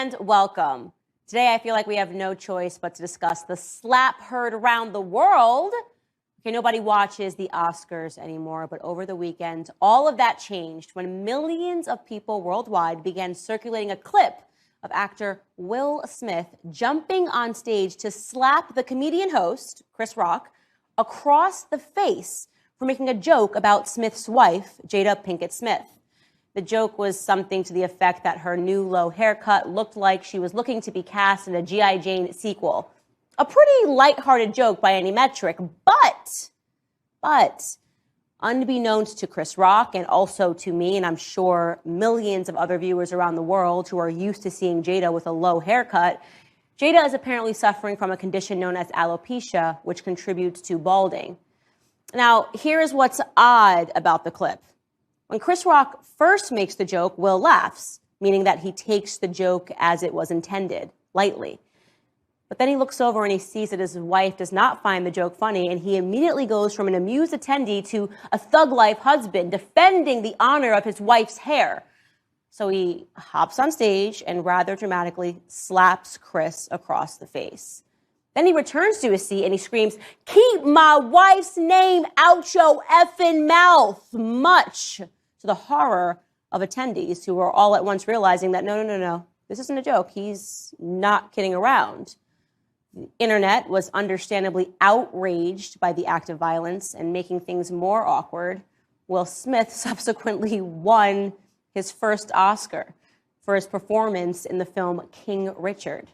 and welcome. Today, I feel like we have no choice but to discuss the slap heard around the world. Okay, nobody watches the Oscars anymore, but over the weekend, all of that changed when millions of people worldwide began circulating a clip of actor Will Smith jumping on stage to slap the comedian host, Chris Rock, across the face for making a joke about Smith's wife, Jada Pinkett Smith. The joke was something to the effect that her new low haircut looked like she was looking to be cast in a G.I. Jane sequel. A pretty lighthearted joke by any metric, but unbeknownst to Chris Rock and also to me, and I'm sure millions of other viewers around the world who are used to seeing Jada with a low haircut, Jada is apparently suffering from a condition known as alopecia, which contributes to balding. Now, here's what's odd about the clip. When Chris Rock first makes the joke, Will laughs, meaning that he takes the joke as it was intended, lightly. But then he looks over and he sees that his wife does not find the joke funny, and he immediately goes from an amused attendee to a thug-life husband defending the honor of his wife's hair. So he hops on stage and rather dramatically slaps Chris across the face. Then he returns to his seat and he screams, "Keep my wife's name out your effing mouth," much to the horror of attendees who were all at once realizing that no, this isn't a joke. He's not kidding around. The internet was understandably outraged by the act of violence, and making things more awkward, Will Smith subsequently won his first Oscar for his performance in the film King Richard.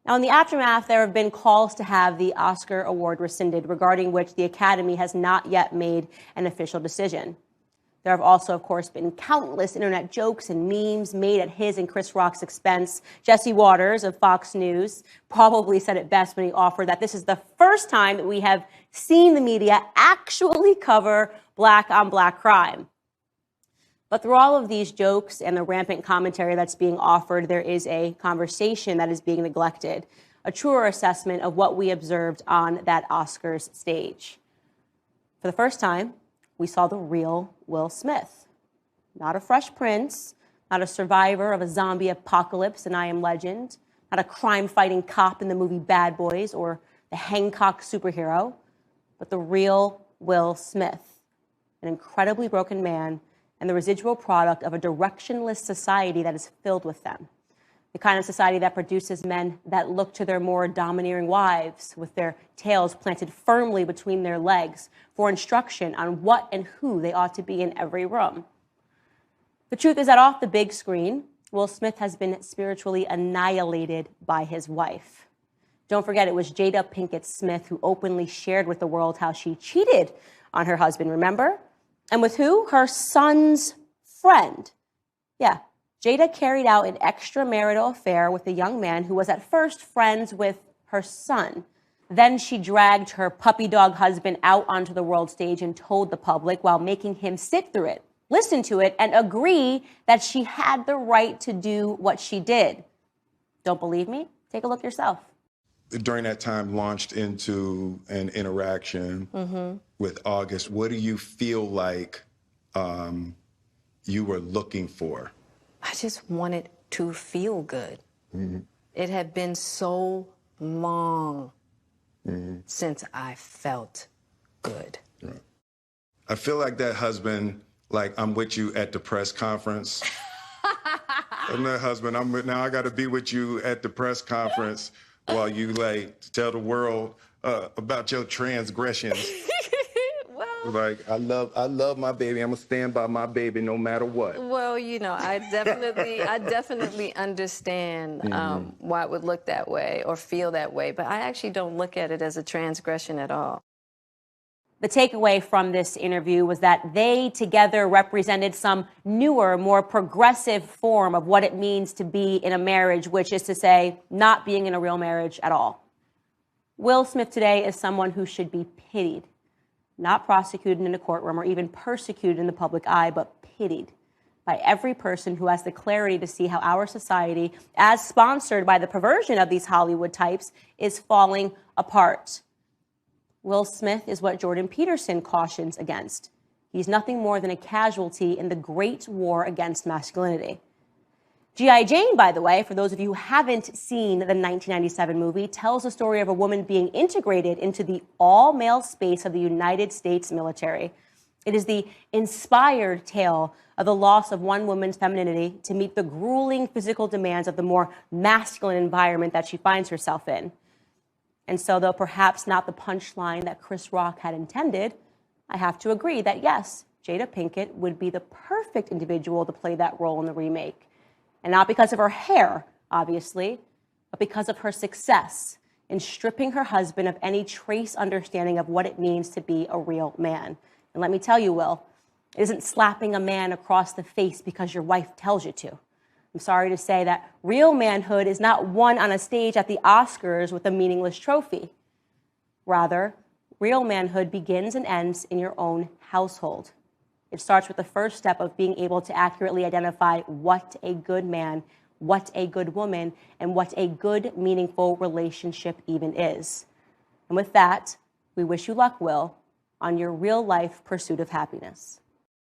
Now, in the aftermath, there have been calls to have the Oscar award rescinded, regarding which the Academy has not yet made an official decision. There have also, of course, been countless internet jokes and memes made at his and Chris Rock's expense. Jesse Waters of Fox News probably said it best when he offered that this is the first time that we have seen the media actually cover black-on-black crime. But through all of these jokes and the rampant commentary that's being offered, there is a conversation that is being neglected, a truer assessment of what we observed on that Oscars stage. For the first time, we saw the real Will Smith. Not a Fresh Prince, not a survivor of a zombie apocalypse in I Am Legend, not a crime-fighting cop in the movie Bad Boys or the Hancock superhero, but the real Will Smith, an incredibly broken man and the residual product of a directionless society that is filled with them. The kind of society that produces men that look to their more domineering wives with their tails planted firmly between their legs for instruction on what and who they ought to be in every room. The truth is that off the big screen, Will Smith has been spiritually annihilated by his wife. Don't forget, it was Jada Pinkett Smith who openly shared with the world how she cheated on her husband, remember? And with who? Her son's friend. Yeah, Jada carried out an extramarital affair with a young man who was at first friends with her son. Then she dragged her puppy dog husband out onto the world stage and told the public, while making him sit through it, listen to it, and agree that she had the right to do what she did. Don't believe me? Take a look yourself. During that time, launched into an interaction with August. What do you feel like you were looking for? I just wanted to feel good. It had been so long since I felt good. Right. I feel like that husband, like, I'm with you at the press conference. I'm that husband, now I got to be with you at the press conference while you, like, tell the world about your transgressions. Well, like, I love my baby. I'm gonna stand by my baby no matter what. Well, you know, I definitely understand why it would look that way or feel that way, but I actually don't look at it as a transgression at all. The takeaway from this interview was that they together represented some newer, more progressive form of what it means to be in a marriage, which is to say, not being in a real marriage at all. Will Smith today is someone who should be pitied, not prosecuted in a courtroom or even persecuted in the public eye, but pitied by every person who has the clarity to see how our society, as sponsored by the perversion of these Hollywood types, is falling apart. Will Smith is what Jordan Peterson cautions against. He's nothing more than a casualty in the great war against masculinity. G.I. Jane, by the way, for those of you who haven't seen the 1997 movie, tells the story of a woman being integrated into the all-male space of the United States military. It is the inspired tale of the loss of one woman's femininity to meet the grueling physical demands of the more masculine environment that she finds herself in. And so, though perhaps not the punchline that Chris Rock had intended, I have to agree that yes, Jada Pinkett would be the perfect individual to play that role in the remake. And not because of her hair, obviously, but because of her success in stripping her husband of any trace understanding of what it means to be a real man. And let me tell you, Will, it isn't slapping a man across the face because your wife tells you to. I'm sorry to say that real manhood is not won on a stage at the Oscars with a meaningless trophy. Rather, real manhood begins and ends in your own household. It starts with the first step of being able to accurately identify what a good man, what a good woman, and what a good, meaningful relationship even is. And with that, we wish you luck, Will, on your real-life pursuit of happiness.